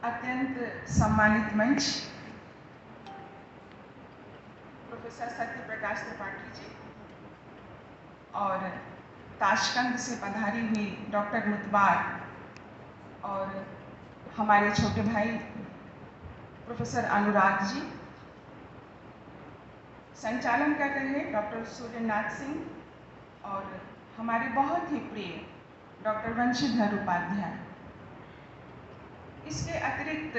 अत्यंत सम्मानित मंच, प्रोफेसर सत्य प्रकाश त्रिपाठी जी और ताशकंद से पधारी हुई डॉक्टर मुतबार और हमारे छोटे भाई प्रोफेसर अनुराग जी, संचालन कर रहे डॉक्टर सूर्यनाथ सिंह और हमारे बहुत ही प्रिय डॉक्टर वंशीधर उपाध्याय। इसके अतिरिक्त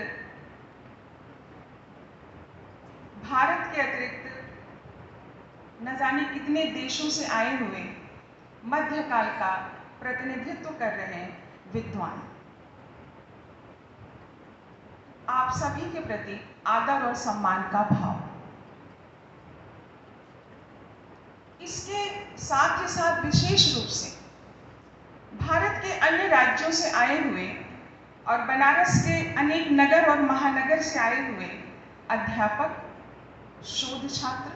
भारत के अतिरिक्त न जाने कितने देशों से आए हुए मध्यकाल का प्रतिनिधित्व कर रहे विद्वान, आप सभी के प्रति आदर और सम्मान का भाव। इसके साथ ही साथ विशेष रूप से भारत के अन्य राज्यों से आए हुए और बनारस के अनेक नगर और महानगर से आए हुए अध्यापक, शोध छात्र,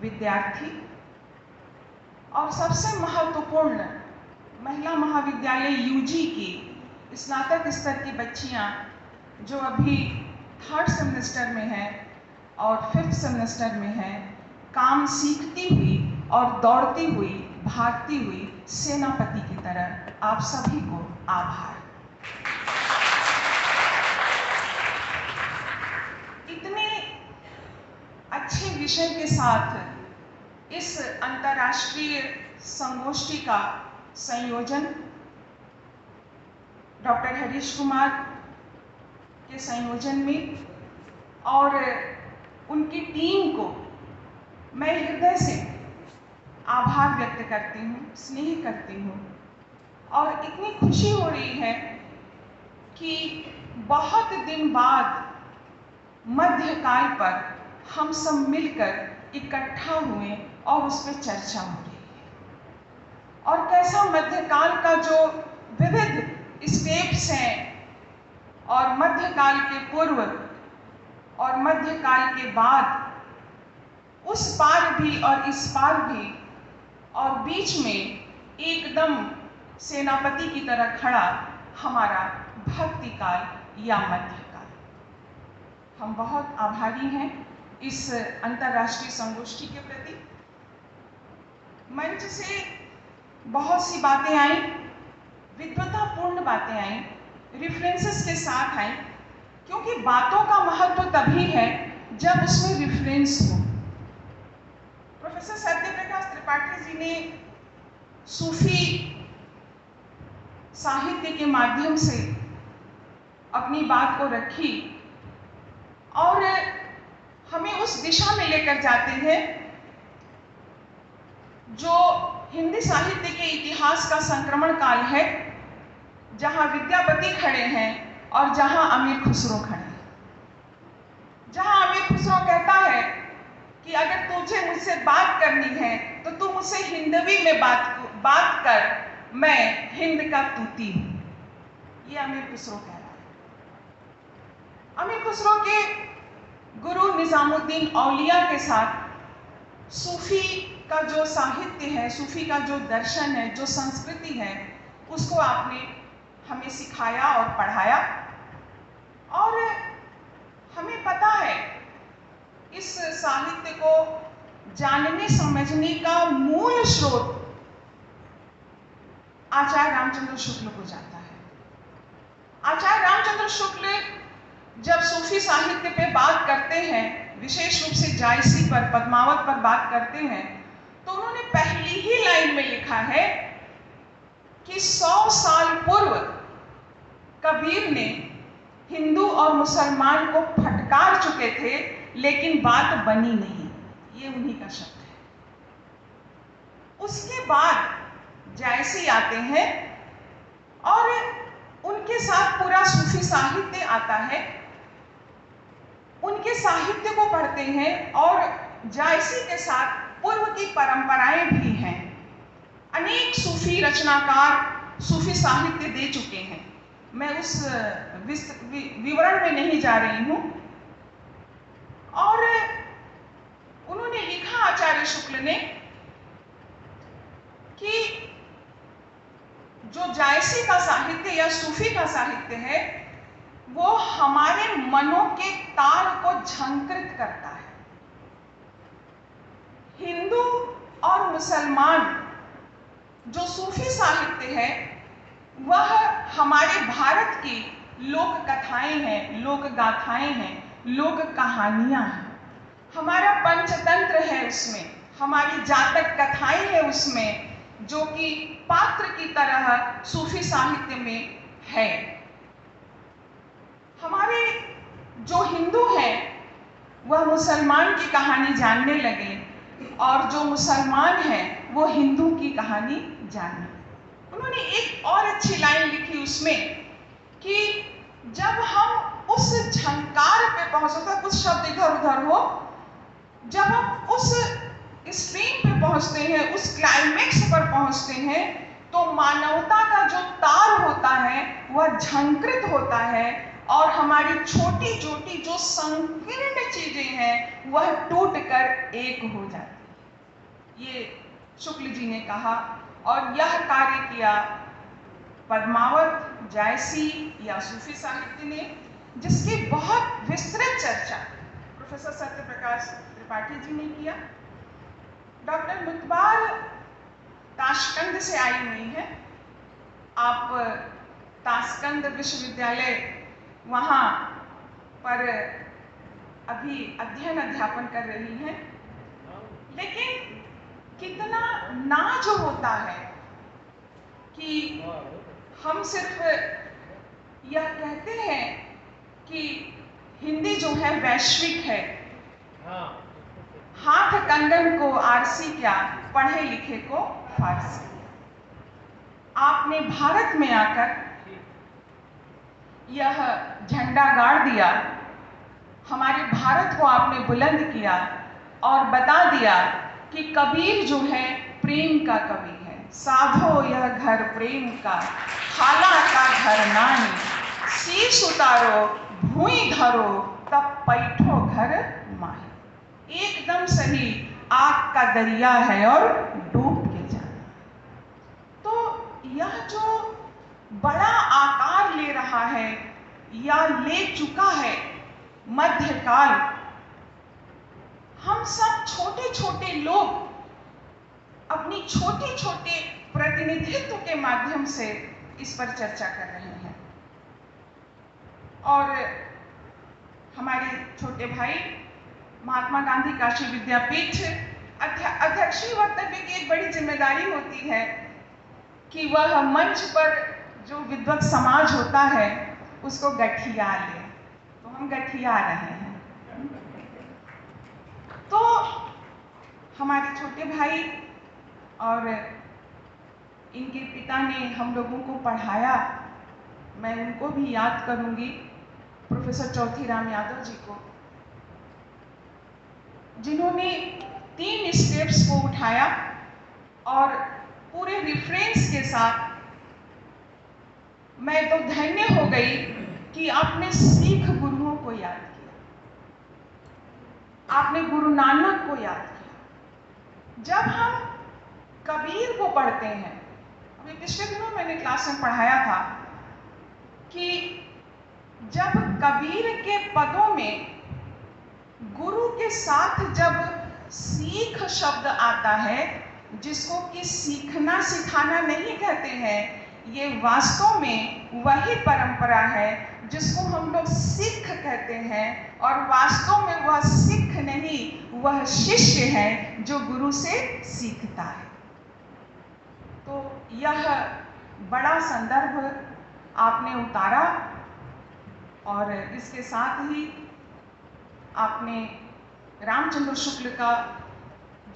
विद्यार्थी और सबसे महत्वपूर्ण महिला महाविद्यालय यूजी की स्नातक स्तर की बच्चियां जो अभी 3rd सेमेस्टर में हैं और 5th सेमेस्टर में हैं, काम सीखती हुई और दौड़ती हुई, भागती हुई सेनापति की तरह आप सभी को आभार। इतने अच्छे विषय के साथ इस अंतर्राष्ट्रीय संगोष्ठी का संयोजन डॉक्टर हरीश कुमार के संयोजन में और उनकी टीम को मैं हृदय से आभार व्यक्त करती हूँ, स्नेह करती हूँ और इतनी खुशी हो रही है कि बहुत दिन बाद मध्यकाल पर हम सब मिलकर इकट्ठा हुए और उस पर चर्चा हो रही है और कैसा मध्यकाल का जो विविध स्टेप्स हैं और मध्यकाल के पूर्व और मध्यकाल के बाद, उस पार भी और इस पार भी और बीच में एकदम सेनापति की तरह खड़ा हमारा भक्ति काल या मध्यकाल। हम बहुत आभारी हैं इस अंतर्राष्ट्रीय संगोष्ठी के प्रति। मंच से बहुत सी बातें आई, विद्वतापूर्ण बातें आई, रेफरेंसेस के साथ आई, क्योंकि बातों का महत्व तभी है जब उसमें रेफरेंस हो। प्रोफेसर सत्य प्रकाश त्रिपाठी जी ने सूफी साहित्य के माध्यम से अपनी बात को रखी और हमें उस दिशा में लेकर जाते हैं जो हिंदी साहित्य के इतिहास का संक्रमण काल है, जहां विद्यापति खड़े हैं और जहां अमीर खुसरो खड़े हैं। जहां अमीर खुसरो कहता है कि अगर तुझे मुझसे बात करनी है तो तू मुझसे हिंदवी में बात कर, मैं हिंद का तूती हूं। ये अमीर खुसरो कह रहा है। अमीर खुसरो के गुरु निजामुद्दीन औलिया के साथ सूफी का जो साहित्य है, सूफी का जो दर्शन है, जो संस्कृति है, उसको आपने हमें सिखाया और पढ़ाया और हमें पता है इस साहित्य को जानने समझने का मूल स्रोत आचार्य रामचंद्र शुक्ल को जाता है। आचार्य रामचंद्र शुक्ल जब सूफी साहित्य पे बात करते हैं, विशेष रूप से जायसी पर, पद्मावत पर बात करते हैं, तो उन्होंने पहली ही लाइन में लिखा है कि 100 साल पूर्व कबीर ने हिंदू और मुसलमान को फटकार चुके थे, लेकिन बात बनी नहीं। ये उन्हीं का शब्द है। उसके बाद जायसी आते हैं और उनके साथ पूरा सूफी साहित्य आता है। उनके साहित्य को पढ़ते हैं और जायसी के साथ पूर्व की परंपराएं भी हैं। अनेक सूफी रचनाकार सूफी साहित्य दे चुके हैं, मैं उस विवरण में नहीं जा रही हूं। और उन्होंने लिखा, आचार्य शुक्ल ने, कि जो जायसी का साहित्य या सूफी का साहित्य है वो हमारे मनों के तार को झंकृत करता है। हिंदू और मुसलमान जो सूफी साहित्य है वह हमारे भारत की लोक कथाएं हैं, लोक गाथाएं हैं, लोक कहानियां हैं। हमारा पंचतंत्र है उसमें, हमारी जातक कथाएं हैं उसमें, जो कि पात्र की तरह सूफी साहित्य में है। हमारे जो हिंदू हैं वह मुसलमान की कहानी जानने लगे और जो मुसलमान हैं वो हिंदू की कहानी जानने। उन्होंने एक और अच्छी लाइन लिखी उसमें कि जब हम उस झंकार पे पहुंचते, कुछ शब्द इधर उधर हो, जब हम उस स्क्रीन पे पहुंचते हैं, उस क्लाइमेक्स पर पहुंचते हैं, तो मानवता का जो तार होता है वह झंकृत होता है और हमारी छोटी छोटी जो संकीर्ण चीजें हैं वह टूट कर एक हो जाती है। ये शुक्ल जी ने कहा और यह कार्य किया पद्मावत, जायसी या सूफी साहित्य ने, जिसकी बहुत विस्तृत चर्चा प्रोफेसर सत्यप्रकाश त्रिपाठी जी ने किया। डॉक्टर मुतबार ताशकंद से आई हुई है। आप ताशकंद विश्वविद्यालय वहाँ पर अभी अध्ययन अध्यापन कर रही हैं, लेकिन कितना नाज होता है कि हम सिर्फ यह कहते हैं कि हिंदी जो है वैश्विक है, हाथ कंगन को आरसी क्या, पढ़े लिखे को फारसी। आपने भारत में आकर यह झंडा गाड़ दिया, हमारे भारत को आपने बुलंद किया और बता दिया कि कबीर जो है प्रेम का कवि है। साधो यह घर प्रेम का, खाला का घर नानी, शीश उतारो भूई धरो, तब पैठो घर माही। एकदम सही, आग का दरिया है और डूब के जाना। तो यह जो बड़ा आकार ले रहा है या ले चुका है मध्यकाल, हम सब छोटे छोटे लोग अपनी छोटे छोटे प्रतिनिधित्व के माध्यम से इस पर चर्चा कर रहे हैं। और हमारे छोटे भाई महात्मा गांधी काशी विद्यापीठ अध्यक्षीय वक्तव्य की एक बड़ी जिम्मेदारी होती है कि वह मंच पर जो विद्वत समाज होता है उसको गठिया ले, तो हम गठिया रहे हैं। तो हमारे छोटे भाई और इनके पिता ने हम लोगों को पढ़ाया, मैं उनको भी याद करूंगी, प्रोफेसर चौथीराम यादव जी को, जिन्होंने 3 स्टेप्स को उठाया और पूरे रेफरेंस के साथ। मैं तो धन्य हो गई कि आपने सिख गुरुओं को याद किया, आपने गुरु नानक को याद किया। जब हम कबीर को पढ़ते हैं, अभी पिछले दिनों मैंने क्लास में पढ़ाया था कि जब कबीर के पदों में गुरु के साथ जब सीख शब्द आता है, जिसको कि सीखना सिखाना नहीं कहते हैं, ये वास्तव में वही परंपरा है जिसको हम लोग सिख कहते हैं, और वास्तव में वह सिख नहीं, वह शिष्य है जो गुरु से सीखता है। तो यह बड़ा संदर्भ आपने उतारा और इसके साथ ही आपने रामचंद्र शुक्ल का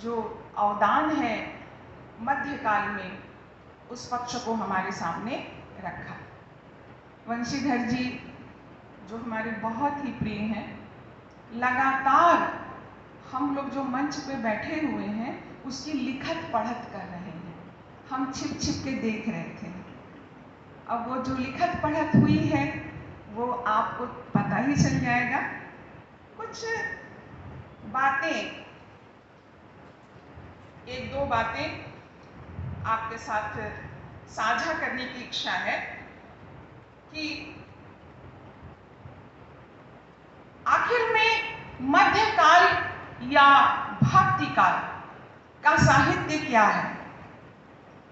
जो अवदान है मध्यकाल में, उस पक्ष को हमारे सामने रखा। वंशीधर जी जो हमारे बहुत ही प्रिय हैं, लगातार हम लोग जो मंच पे बैठे हुए हैं उसकी लिखत पढ़त कर रहे हैं, हम छिप छिप के देख रहे थे। अब वो जो लिखत पढ़त हुई है वो आपको पता ही चल जाएगा। कुछ बातें, 1-2 बातें आपके साथ साझा करने की इच्छा है कि आखिर में मध्यकाल या भक्ति काल का साहित्य क्या है?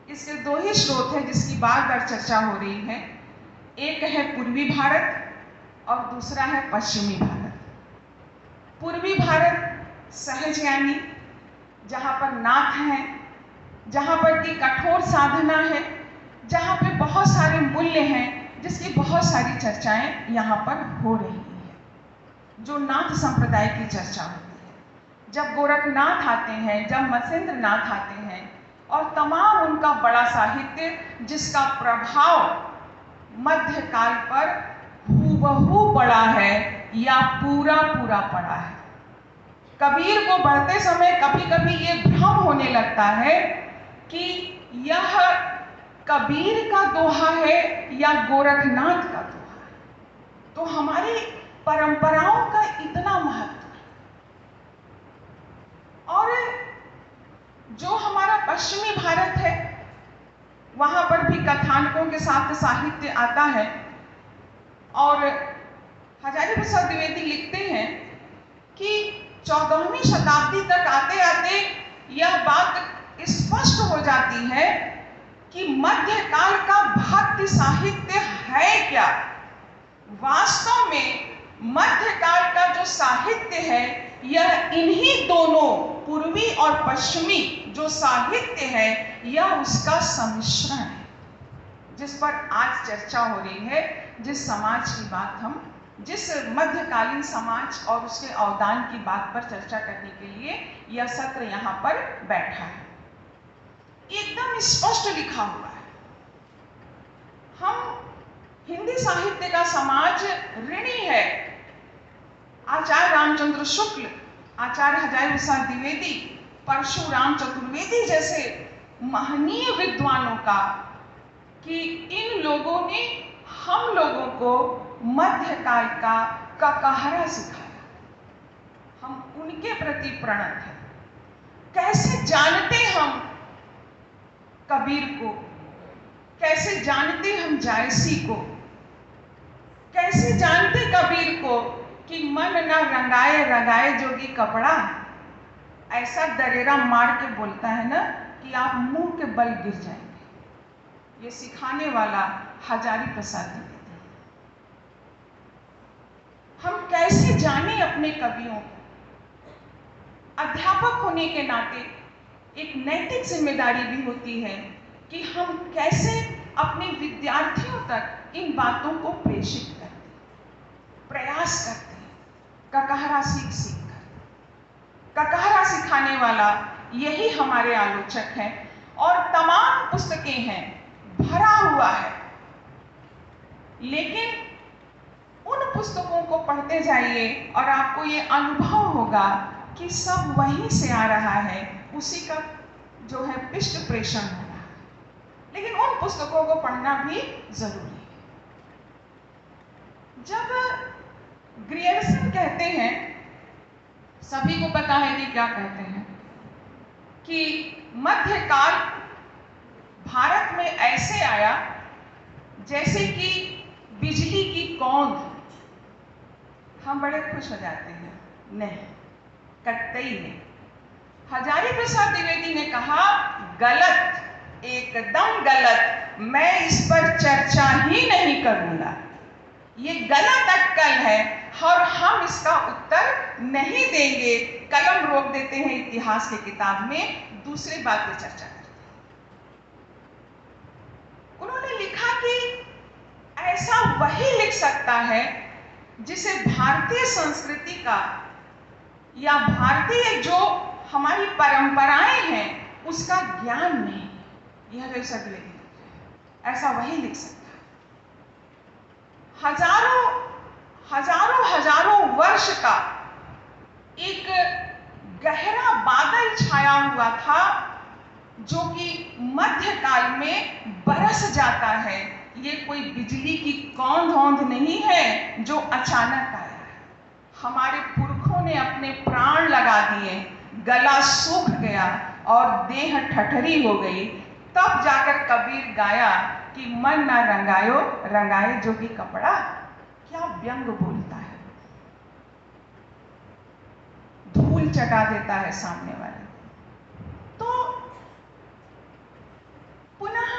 इसके दो ही स्रोत हैं जिसकी बार बार चर्चा हो रही है। एक है पूर्वी भारत और दूसरा है पश्चिमी भारत। पूर्वी भारत सहजयानी, जहाँ पर नाथ हैं, जहाँ पर की कठोर साधना है, जहाँ पे बहुत सारे मूल्य हैं, जिसकी बहुत सारी चर्चाएं यहाँ पर हो रही है, जो नाथ संप्रदाय की चर्चा होती है। जब गोरखनाथ आते हैं, जब मत्स्येंद्र नाथ आते हैं, और तमाम उनका बड़ा साहित्य जिसका प्रभाव मध्यकाल पर हूबहू पड़ा है या पूरा पूरा पड़ा है। कबीर को पढ़ते समय कभी कभी ये भ्रम होने लगता है कि यह कबीर का दोहा है या गोरखनाथ का दोहा है। तो हमारी परंपराओं का इतना महत्व है। और जो हमारा पश्चिमी भारत है, वहां पर भी कथानकों के साथ साहित्य आता है। और हजारी प्रसाद द्विवेदी लिखते हैं कि 14वीं शताब्दी तक आते आते यह बात स्पष्ट हो जाती है कि मध्यकाल का भक्ति साहित्य है क्या। वास्तव में मध्यकाल का जो साहित्य है यह इन्हीं दोनों पूर्वी और पश्चिमी जो साहित्य है यह उसका सम्मिश्रण है, जिस पर आज चर्चा हो रही है। जिस समाज की बात हम, जिस मध्यकालीन समाज और उसके अवदान की बात पर चर्चा करने के लिए यह सत्र यहाँ पर बैठा है, एकदम स्पष्ट लिखा हुआ है। हम हिंदी साहित्य का समाज ऋणी है। आचार्य रामचंद्र शुक्ल, आचार्य हजारी प्रसाद द्विवेदी, परशुराम चतुर्वेदी जैसे महनीय विद्वानों का, कि इन लोगों ने हम लोगों को मध्यकाल का ककहरा सिखाया। हम उनके प्रति प्रणत हैं। कैसे जानते हम कबीर को, कैसे जानते हम जायसी को, कैसे जानते कबीर को कि मन न रंगाए रंगाए जोगी कपड़ा। ऐसा दरेरा मार के बोलता है ना कि आप मुंह के बल गिर जाएंगे। ये सिखाने वाला हजारी प्रसाद द्विवेदी। हम कैसे जाने अपने कवियों को। अध्यापक होने के नाते एक नैतिक जिम्मेदारी भी होती है कि हम कैसे अपने विद्यार्थियों तक इन बातों को प्रेषित करते हैं, प्रयास करते हैं, ककहरा सीख सीख कर। ककहरा सिखाने वाला यही हमारे आलोचक हैं और तमाम पुस्तकें हैं, भरा हुआ है। लेकिन उन पुस्तकों को पढ़ते जाइए और आपको ये अनुभव होगा कि सब वहीं से आ रहा है, उसी का जो है पृष्ठ प्रेषण हो रहा है। लेकिन उन पुस्तकों को पढ़ना भी जरूरी है। जब ग्रियर्सन कहते हैं, सभी को पता है कि क्या कहते हैं, कि मध्यकाल भारत में ऐसे आया जैसे कि बिजली की कौंध। हम बड़े खुश हो जाते हैं, नहीं, कतई नहीं। हजारी प्रसाद द्विवेदी ने कहा गलत, एकदम गलत, मैं इस पर चर्चा ही नहीं करूंगा। ये गलत अटकल है और हम इसका उत्तर नहीं देंगे। कलम रोक देते हैं इतिहास की किताब में, दूसरी बात पर चर्चा करते हैं। उन्होंने लिखा कि ऐसा वही लिख सकता है जिसे भारतीय संस्कृति का या भारतीय जो हमारी परंपराएं हैं उसका ज्ञान नहीं। यह वैसा ऐसा वही लिख सकता है। हजारों वर्ष का एक गहरा बादल छाया हुआ था जो कि मध्यकाल में बरस जाता है। ये कोई बिजली की कौंध नहीं है जो अचानक आया है। हमारे पुरखों ने अपने प्राण लगा दिए, गला सूख गया और देह ठठरी हो गई। तब जाकर कबीर गाया कि मन ना रंगायो रंगाए जोगी कपड़ा। क्या व्यंग बोलता है। धूल चटा देता है सामने वाले। तो पुनः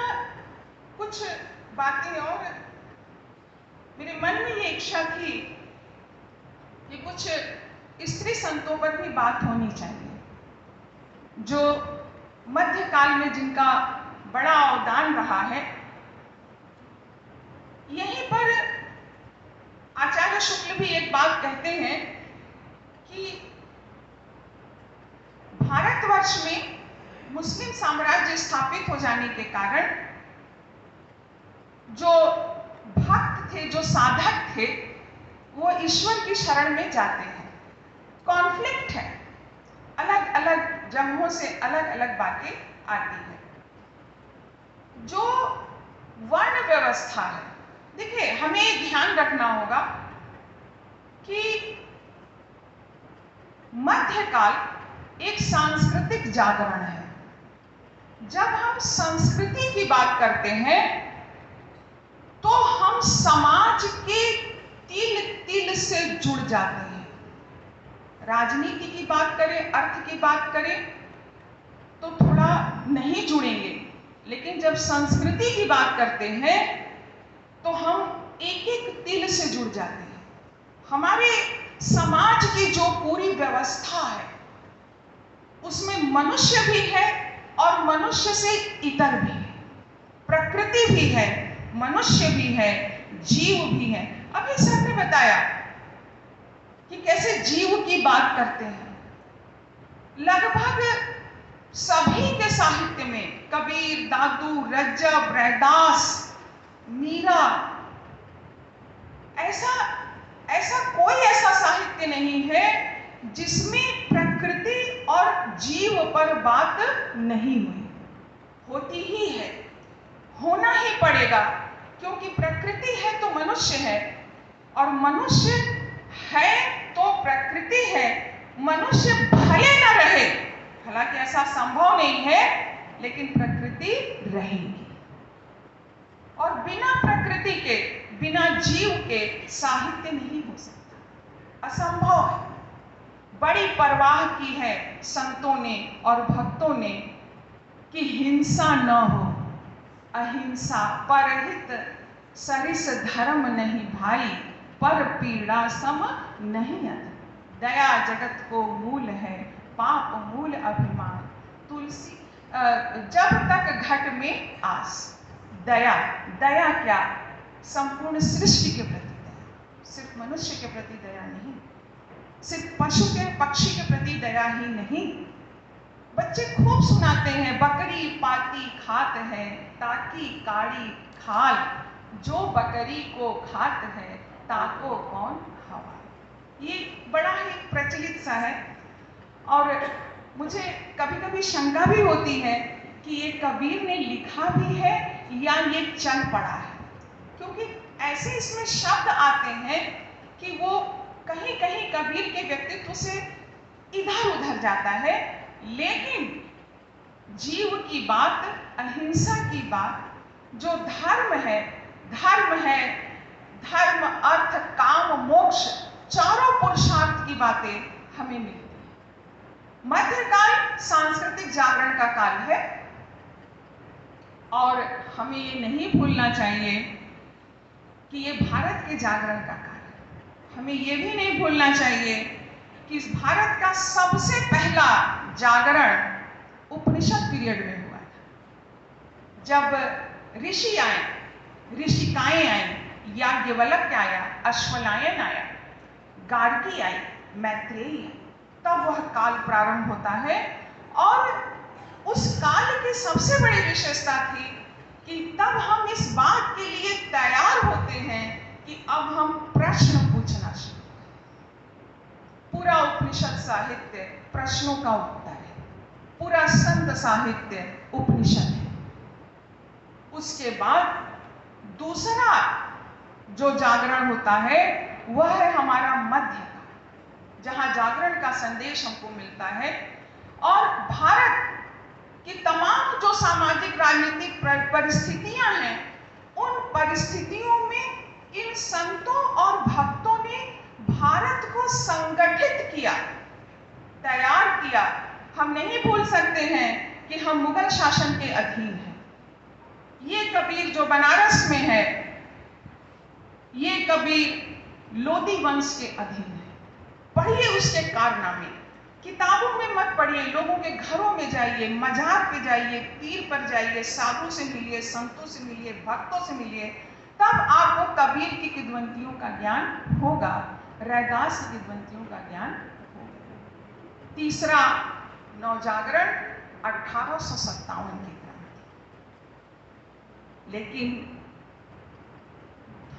कुछ बातें और मेरे मन में ये इच्छा थी कि कुछ स्त्री संतों पर भी बात होनी चाहिए, जो मध्यकाल में जिनका बड़ा अवदान रहा है। यहीं पर आचार्य शुक्ल भी एक बात कहते हैं कि भारतवर्ष में मुस्लिम साम्राज्य स्थापित हो जाने के कारण जो भक्त थे, जो साधक थे, वो ईश्वर की शरण में जाते हैं। कॉन्फ्लिक्ट है, अलग अलग जगहों से अलग अलग बातें आती है। जो वर्ण व्यवस्था है, देखिए हमें ध्यान रखना होगा कि मध्यकाल एक सांस्कृतिक जागरण है। जब हम संस्कृति की बात करते हैं तो हम समाज के तिल तिल से जुड़ जाते हैं। राजनीति की बात करें, अर्थ की बात करें तो थोड़ा नहीं जुड़ेंगे, लेकिन जब संस्कृति की बात करते हैं तो हम एक एक तिल से जुड़ जाते हैं। हमारे समाज की जो पूरी व्यवस्था है उसमें मनुष्य भी है और मनुष्य से इतर भी है, प्रकृति भी है, मनुष्य भी है, जीव भी है। अभी सर ने बताया कि कैसे जीव की बात करते हैं। लगभग सभी के साहित्य में कबीर, दादू, रज्जब, रैदास, मीरा, ऐसा कोई ऐसा साहित्य नहीं है जिसमें प्रकृति और जीव पर बात नहीं हुई। होती ही है, होना ही पड़ेगा, क्योंकि प्रकृति है तो मनुष्य है और मनुष्य है तो प्रकृति है। मनुष्य भले न रहे, हालांकि ऐसा संभव नहीं है, लेकिन प्रकृति रहेगी। और बिना प्रकृति के, बिना जीव के साहित्य नहीं हो सकता, असंभव है। बड़ी परवाह की है संतों ने और भक्तों ने कि हिंसा न हो, अहिंसा परहित सरिस धर्म नहीं भाई, पर पीड़ा सम नहीं अध। दया जगत को मूल है, पाप मूल अभिमान, तुलसी जब तक घट में आस। दया, दया क्या? संपूर्ण सृष्टि के प्रति दया, सिर्फ मनुष्य के प्रति दया नहीं, सिर्फ पशु के, पक्षी के प्रति दया ही नहीं। बच्चे खूब सुनाते हैं, बकरी पाती खात है, ताकी काड़ी खाल, जो बकरी को खात है, ताको कौन हवा। ये बड़ा ही प्रचलित सा है और मुझे कभी कभी शंका भी होती है कि ये कबीर ने लिखा भी है या ये चल पड़ा है, क्योंकि ऐसे इसमें शब्द आते हैं कि वो कहीं कहीं कबीर के व्यक्तित्व से इधर उधर जाता है। लेकिन जीव की बात, अहिंसा की बात, जो धर्म है, धर्म अर्थ काम मोक्ष, चारों पुरुषार्थ की बातें हमें मिलती है। मध्यकाल सांस्कृतिक जागरण का काल है और हमें ये नहीं भूलना चाहिए कि ये भारत के जागरण का काल है। हमें ये भी नहीं भूलना चाहिए कि इस भारत का सबसे पहला जागरण उपनिषद पीरियड में हुआ था। जब ऋषि आए, ऋषिकाएं आई, याज्ञवल्क्य आया, अश्वलायन आया, गार्गी आई, मैत्रेयी आई, तब वह काल प्रारंभ होता है। और उस काल की सबसे बड़ी विशेषता थी कि तब हम इस बात के लिए तैयार होते हैं कि अब हम प्रश्न पूछना शुरू करें। पूरा उपनिषद साहित्य प्रश्नों का उत्तर है, पूरा संत साहित्य उपनिषद है। उसके बाद दूसरा जो जागरण होता है वह है हमारा मध्य काल, जहां जागरण का संदेश हमको मिलता है। और भारत की तमाम जो सामाजिक राजनीतिक परिस्थितियां हैं, उन परिस्थितियों में इन संतों और भक्तों ने भारत को संगठित किया। तैयार किया। हम नहीं भूल सकते हैं कि हम मुगल शासन के अधीन हैं। ये कबीर जो बनारस में है, ये कबीर लोधी वंश के अधीन है। पढ़िए उसके कारनामे, किताबों में मत पढ़िए, लोगों के घरों में जाइए, मजार पे जाइए, पीर पर जाइए, साधु से मिलिए, संतों से मिलिए, भक्तों से मिलिए, तब आपको कबीर की किद्वंतियों का ज्ञान होगा, रैदास की किद्वंतियों का ज्ञान होगा। तीसरा नवजागरण 1857 की क्रांति। लेकिन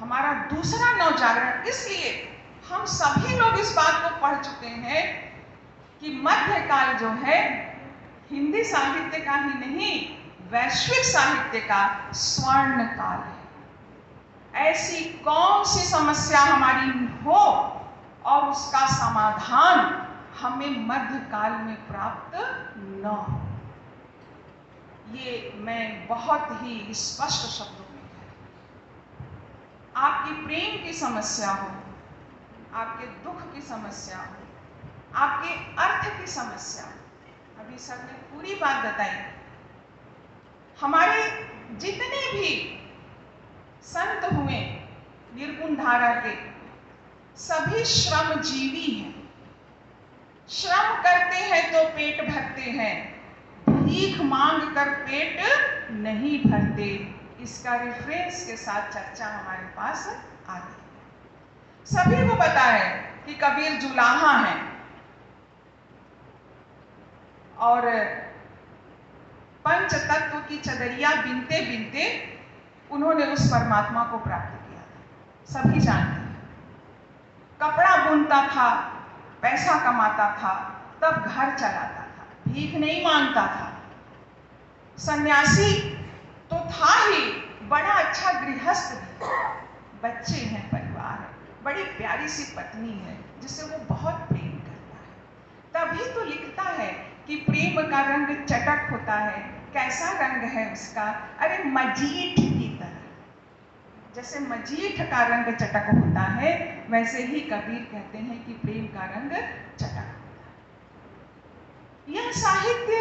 हमारा दूसरा नवजागरण, इसलिए हम सभी लोग इस बात को पढ़ चुके हैं कि मध्यकाल जो है हिंदी साहित्य का ही नहीं, वैश्विक साहित्य का स्वर्ण काल है। ऐसी कौन सी समस्या हमारी हो और उसका समाधान हमें मध्यकाल में प्राप्त न हो, ये मैं बहुत ही स्पष्ट शब्दों में कहती हूं। आपकी प्रेम की समस्या हो, आपके दुख की समस्या हो, आपके अर्थ की समस्या, अभी सर ने पूरी बात बताई। हमारे जितने भी संत हुए निर्गुण धारा के, सभी श्रमजीवी हैं। श्रम करते हैं तो पेट भरते हैं, भीख मांग कर पेट नहीं भरते। इसका रेफरेंस के साथ चर्चा हमारे पास आ गई। सभी को पता है कि कबीर जुलाहा हैं और पंच तत्व की चदरिया बिनते बिनते उन्होंने उस परमात्मा को प्राप्त किया था। सभी जानते हैं। कपड़ा बुनता था, पैसा कमाता था, तब घर चलाता था, भीख नहीं मांगता था। सन्यासी तो था ही, बड़ा अच्छा गृहस्थ भी, बच्चे हैं, परिवार है, बड़ी प्यारी सी पत्नी है जिससे वो बहुत प्रेम करता है। तभी तो लिखता है कि प्रेम का रंग चटक होता है। कैसा रंग है उसका? अरे मजीठ की तरह। जैसे मजीठ का रंग चटक होता है, वैसे ही कबीर कहते हैं कि प्रेम का रंग चटक होता है। यह साहित्य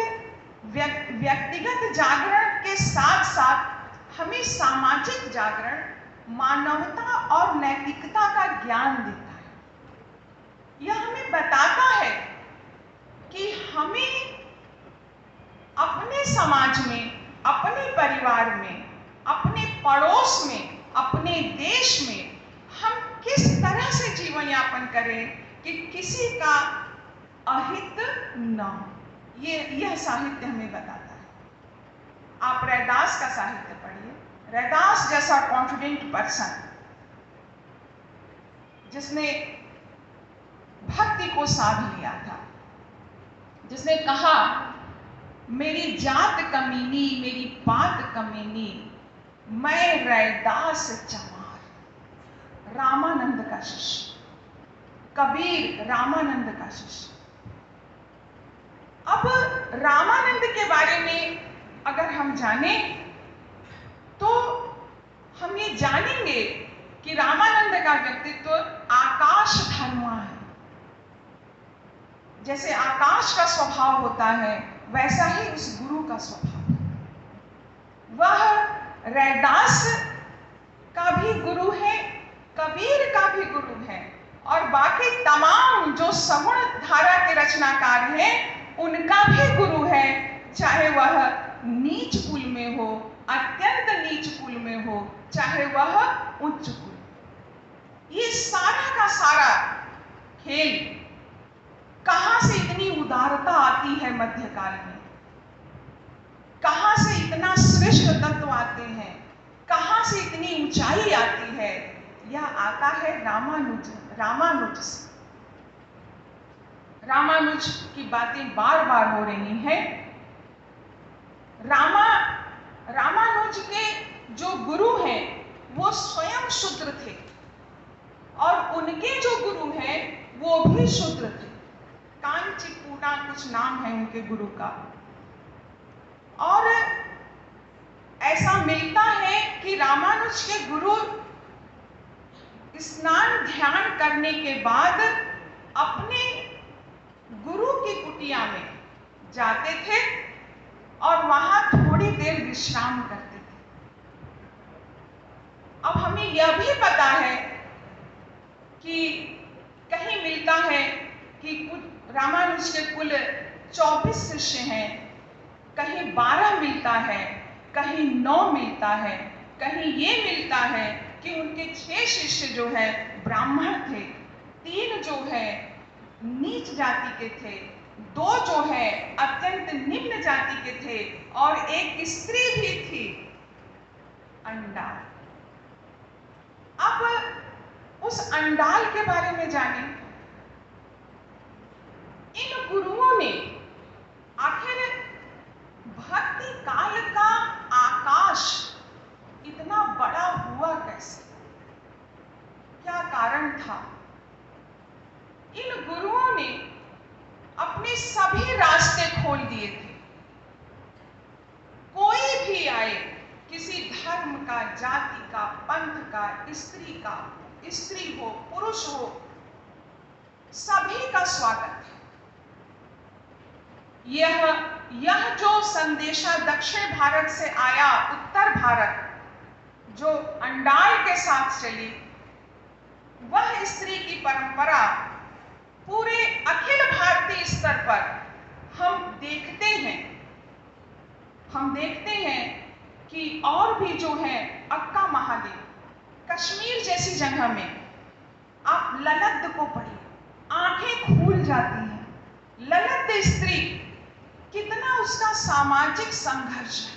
व्यक्तिगत जागरण के साथ साथ हमें सामाजिक जागरण, मानवता और नैतिकता का ज्ञान देता है। यह हमें बताता है कि हमें अपने समाज में, अपने परिवार में, अपने पड़ोस में, अपने देश में हम किस तरह से जीवन यापन करें कि किसी का अहित न हो। यह साहित्य हमें बताता है। आप रैदास का साहित्य पढ़िए। रैदास जैसा कॉन्फिडेंट पर्सन, जिसने भक्ति को साध लिया था, जिसने कहा मेरी जात कमीनी, मेरी बात कमीनी, मैं रैदास चमार। रामानंद का शिष्य, कबीर रामानंद का शिष्य। अब रामानंद के बारे में अगर हम जाने तो हम ये जानेंगे कि रामानंद का व्यक्तित्व आकाश धर्मा है। जैसे आकाश का स्वभाव होता है, वैसा ही उस गुरु का स्वभाव है। वह रैदास का भी गुरु है, कबीर का भी गुरु है, और बाकी तमाम जो सगुण धारा के रचनाकार हैं उनका भी गुरु है, चाहे वह नीच कुल में हो, अत्यंत नीच कुल में हो, चाहे वह उच्च कुल। ये सारा का सारा खेल, कहां से इतनी उदारता आती है मध्यकाल में, कहां से इतना श्रेष्ठ तत्व आते हैं, कहां से इतनी ऊंचाई आती है, यह आता है रामानुज से। रामानुज की बातें बार बार हो रही हैं। रामानुज के जो गुरु हैं वो स्वयं शूद्र थे, और उनके जो गुरु हैं वो भी शूद्र थे। कांचीपुरा कुछ नाम है उनके गुरु का। और ऐसा मिलता है कि रामानुज के गुरु स्नान ध्यान करने के बाद अपने गुरु की कुटिया में जाते थे और वहां थोड़ी देर विश्राम करते थे। अब हमें यह भी पता है कि कहीं मिलता है कि कुछ रामानुज के कुल 24 शिष्य हैं, कहीं 12 मिलता है, कहीं 9 मिलता है, कहीं ये मिलता है कि उनके 6 शिष्य जो है ब्राह्मण थे, 3 जो है नीच जाति के थे, 2 जो है अत्यंत निम्न जाति के थे और एक स्त्री भी थी, अंडाल। अब उस अंडाल के बारे में जानें। इन गुरुओं ने आखिर भक्ति काल का आकाश इतना बड़ा हुआ कैसे? क्या कारण था? इन गुरुओं ने अपने सभी रास्ते खोल दिए थे। कोई भी आए, किसी धर्म का, जाति का, पंथ का, स्त्री हो, पुरुष हो, सभी का स्वागत है। यह जो संदेशा दक्षिण भारत से आया उत्तर भारत, जो अंडाल के साथ चली, वह स्त्री की परंपरा पूरे अखिल भारतीय स्तर पर हम देखते हैं कि और भी जो है अक्का महादेव, कश्मीर जैसी जगह में आप ललद्द को पढ़िए, आंखें खुल जाती हैं। ललद्द स्त्री, कितना उसका सामाजिक संघर्ष है,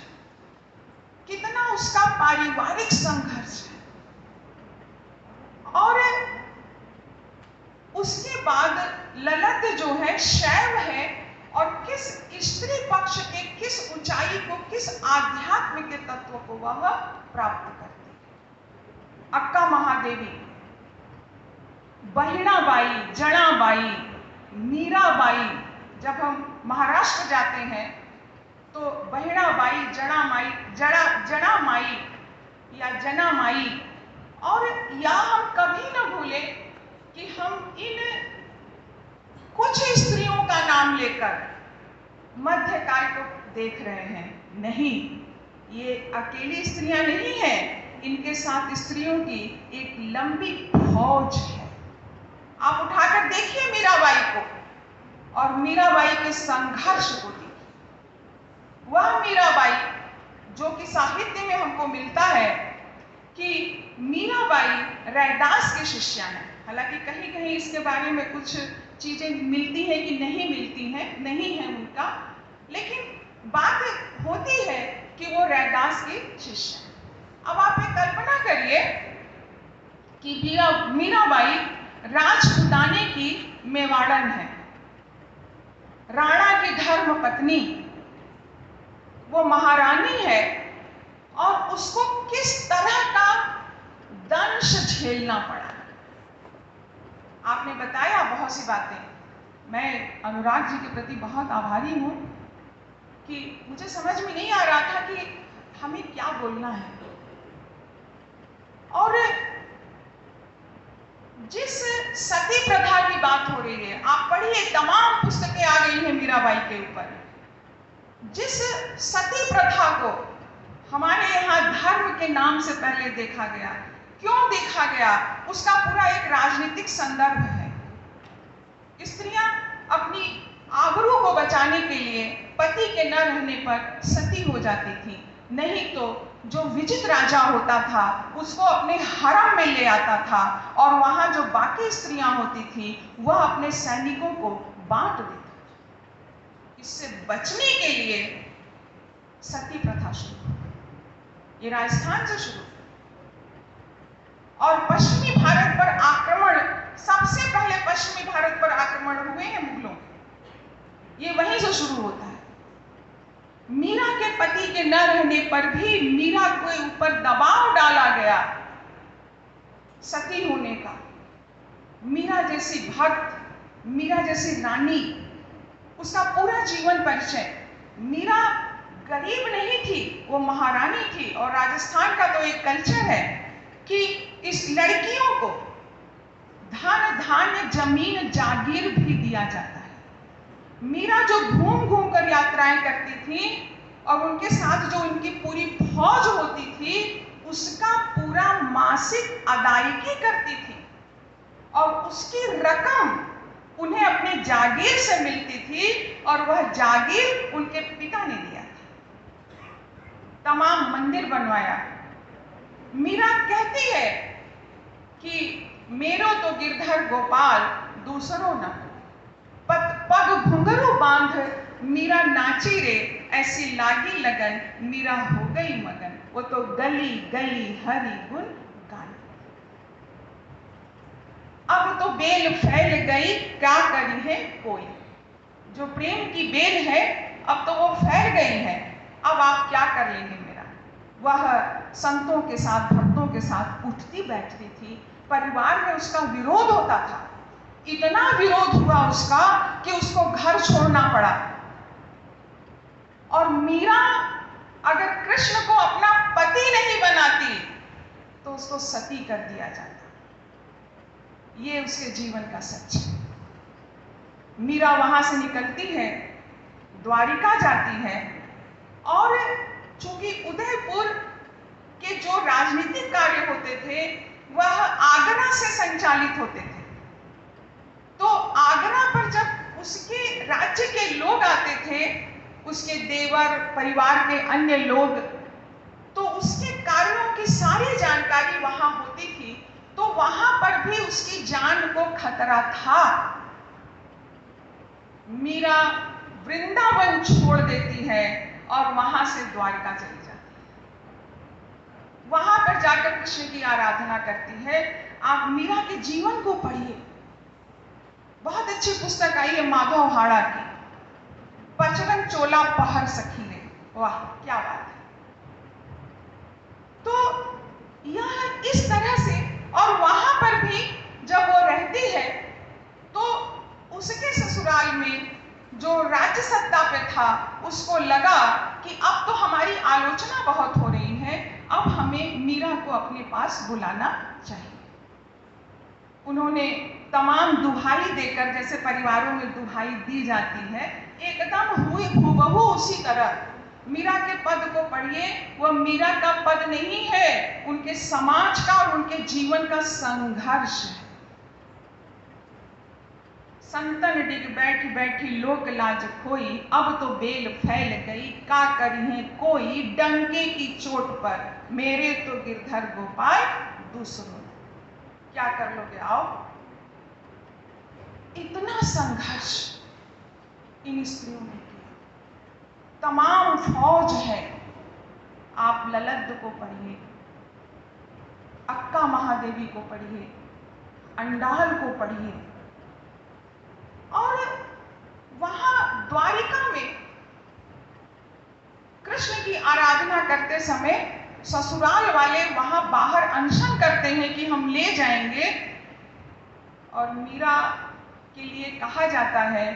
कितना उसका पारिवारिक संघर्ष है। और उसके बाद ललद्द जो है शैव है और किस स्त्री पक्ष के किस ऊंचाई को, किस आध्यात्म के तत्व को वह प्राप्त करती है। अक्का महादेवी, बहिणाबाई, जणाबाई, मीराबाई, जब हम महाराष्ट्र जाते हैं तो बहिणाबाई, जणामाई या जनामाई, और या हम कभी न भूले कि हम इन कुछ स्त्रियों का नाम लेकर मध्यकाल को देख रहे हैं। नहीं, ये अकेली स्त्रियां नहीं हैं, इनके साथ स्त्रियों की एक लंबी फौज है। आप उठाकर देखिए मीराबाई को और मीराबाई के संघर्ष को देखिए। वह मीराबाई जो कि साहित्य में हमको मिलता है कि मीराबाई रैदास की शिष्या है। हालांकि कहीं कहीं इसके बारे में कुछ चीजें मिलती हैं कि नहीं मिलती हैं, नहीं है उनका, लेकिन बात होती है कि वो रैदास की शिष्य है। अब आप ये कल्पना करिए कि मीराबाई राजपुताने की मेवाड़न है, राणा की धर्म पत्नी, वो महारानी है और उसको किस तरह का दंश झेलना पड़ा। आपने बताया बहुत सी बातें। मैं अनुराग जी के प्रति बहुत आभारी हूँ कि मुझे समझ में नहीं आ रहा था कि हमें क्या बोलना है। और जिस सती प्रथा की बात हो रही है, आप पढ़िए, तमाम पुस्तकें आ गई हैं मीराबाई के ऊपर। जिस सती प्रथा को हमारे यहाँ धर्म के नाम से पहले देखा गया, क्यों देखा गया, उसका पूरा एक राजनीतिक संदर्भ है। स्त्रियां अपनी आबरू को बचाने के लिए पति के न रहने पर सती हो जाती थी, नहीं तो जो विजित राजा होता था उसको अपने हरम में ले आता था और वहां जो बाकी स्त्रियां होती थी वह अपने सैनिकों को बांट देता। इससे बचने के लिए सती प्रथा शुरू, ये राजस्थान से शुरू, और पश्चिमी भारत पर आक्रमण, सबसे पहले पश्चिमी भारत पर आक्रमण हुए हैं मुगलों के, ये वहीं से शुरू होता है। मीरा के पति के न रहने पर भी मीरा के ऊपर दबाव डाला गया सती होने का। मीरा जैसी भक्त, मीरा जैसी रानी, उसका पूरा जीवन परिचय। मीरा गरीब नहीं थी, वो महारानी थी। और राजस्थान का तो एक कल्चर है कि इस लड़कियों को धन धान्य जमीन जागीर भी दिया जाता है। मीरा जो घूम घूम कर यात्राएं करती थी और उनके साथ जो उनकी पूरी फौज होती थी, उसका पूरा मासिक अदायगी करती थी और उसकी रकम उन्हें अपने जागीर से मिलती थी और वह जागीर उनके पिता ने दिया था। तमाम मंदिर बनवाया। मीरा कहती है कि मेरो तो गिरधर गोपाल दूसरों न, पग घुंघरू बांध मीरा नाची रे, ऐसी लागी लगन मीरा हो गई मगन, वो तो गली गली हरि गुण गान। अब तो बेल फैल गई, क्या करी है कोई। जो प्रेम की बेल है अब तो वो फैल गई है, अब आप क्या कर लेंगे मेरा। वह संतों के साथ, भक्तों के साथ उठती बैठती थी। परिवार में उसका विरोध होता था, इतना विरोध हुआ उसका कि उसको घर छोड़ना पड़ा। और मीरा अगर कृष्ण को अपना पति नहीं बनाती तो उसको सती कर दिया जाता। ये उसके जीवन का सच है। मीरा वहां से निकलती है, द्वारिका जाती है और चूंकि उदयपुर के जो राजनीतिक कार्य होते थे वह आगरा से संचालित होते थे। तो आगरा पर जब उसके राज्य के लोग आते थे, उसके देवर, परिवार के अन्य लोग, तो उसके कार्यों की सारी जानकारी वहां होती थी। तो वहां पर भी उसकी जान को खतरा था। मीरा वृंदावन छोड़ देती है और वहां से द्वारका चली जाती है। वहां पर जाकर कृष्ण की आराधना करती है। आप मीरा के जीवन को पढ़िए, बहुत अच्छी पुस्तक आई है माधव हाड़ा की, पचरंग चोला पहर सखी ने। वाह क्या बात है। तो यह इस तरह से, और वहां पर भी जब वो रहती है तो उसके ससुराल में जो राज्य सत्ता पे था उसको लगा कि अब तो हमारी आलोचना बहुत हो रही है, अब हमें मीरा को अपने पास बुलाना चाहिए। उन्होंने तमाम दुहाई देकर, जैसे परिवारों में दुहाई दी जाती है, एकदम हुई हूबहू उसी तरह मीरा के पद को पढ़िए। वह मीरा का पद नहीं है, उनके समाज का और उनके जीवन का संघर्ष है। संतन डिग बैठी बैठी लोक लाज खोई, अब तो बेल फैल गई, का करी है कोई, डंके की चोट पर मेरे तो गिरधर गोपाल दूसरों। क्या कर लोगे आओ। इतना संघर्ष इन स्त्रियों ने किया। तमाम फौज है। आप ललद्द को पढ़िए, अक्का महादेवी को पढ़िए, अंडाल को पढ़िए। और वहां द्वारिका में कृष्ण की आराधना करते समय ससुराल वाले वहां बाहर अनशन करते हैं कि हम ले जाएंगे, और मीरा के लिए कहा जाता है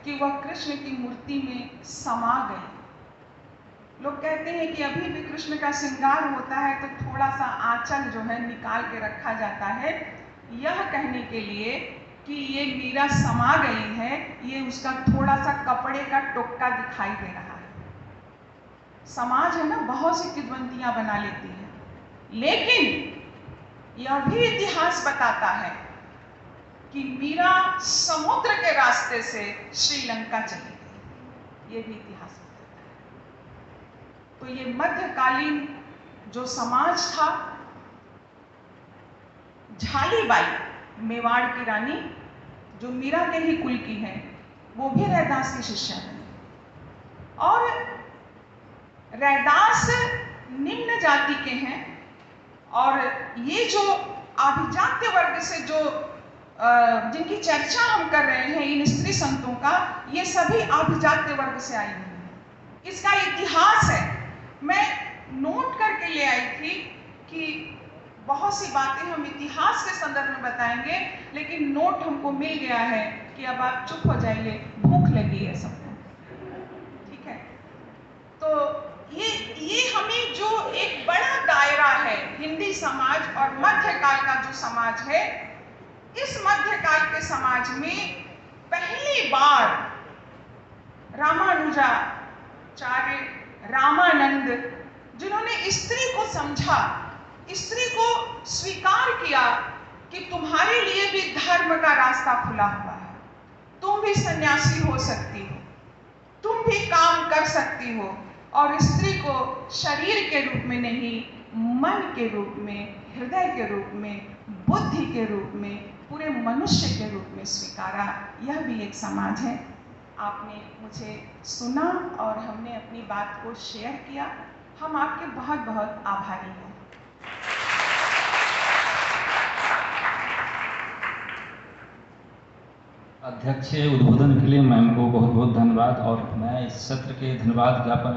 कि वह कृष्ण की मूर्ति में समा गई। लोग कहते हैं कि अभी भी कृष्ण का श्रृंगार होता है तो थोड़ा सा आंचल जो है निकाल के रखा जाता है, यह कहने के लिए कि ये मीरा समा गई है। ये उसका थोड़ा सा कपड़े का टोक्का दिखाई दे रहा है। समाज है ना, बहुत सी किद्वंतियां बना लेती है, लेकिन यह भी इतिहास बताता है कि मीरा समुद्र के रास्ते से श्रीलंका चली गई। ये भी इतिहास बताता है। तो ये मध्यकालीन जो समाज था, झालीबाई मेवाड़ की रानी जो मीरा के ही कुल की है, वो भी रैदास की शिष्या बनी। और रैदास निम्न जाति के हैं, और ये जो अभिजात्य वर्ग से जो जिनकी चर्चा हम कर रहे हैं इन स्त्री संतों का, ये सभी अभिजात्य वर्ग से आई हुई है। इसका इतिहास है। मैं नोट करके ले आई थी कि बहुत सी बातें हम इतिहास के संदर्भ में बताएंगे, लेकिन नोट हमको मिल गया है कि अब आप चुप हो जाइए, भूख लगी है सबको, ठीक है। तो ये हमें जो एक बड़ा दायरा है हिंदी समाज और मध्यकाल का जो समाज है, इस मध्यकाल के समाज में पहली बार रामानुजाचार्य रामानंद, जिन्होंने स्त्री को समझा, स्त्री को स्वीकार किया कि तुम्हारे लिए भी धर्म का रास्ता खुला हुआ है, तुम भी सन्यासी हो सकती हो, तुम भी काम कर सकती हो, और स्त्री को शरीर के रूप में नहीं, मन के रूप में, हृदय के रूप में, बुद्धि के रूप में, पूरे मनुष्य के रूप में स्वीकारा। यह भी एक समाज है। आपने मुझे सुना और हमने अपनी बात को शेयर किया। हम आपके बहुत बहुत आभारी हैं। अध्यक्ष उद्बोधन के लिए मैम को बहुत बहुत धन्यवाद, और मैं इस सत्र के धन्यवाद ज्ञापन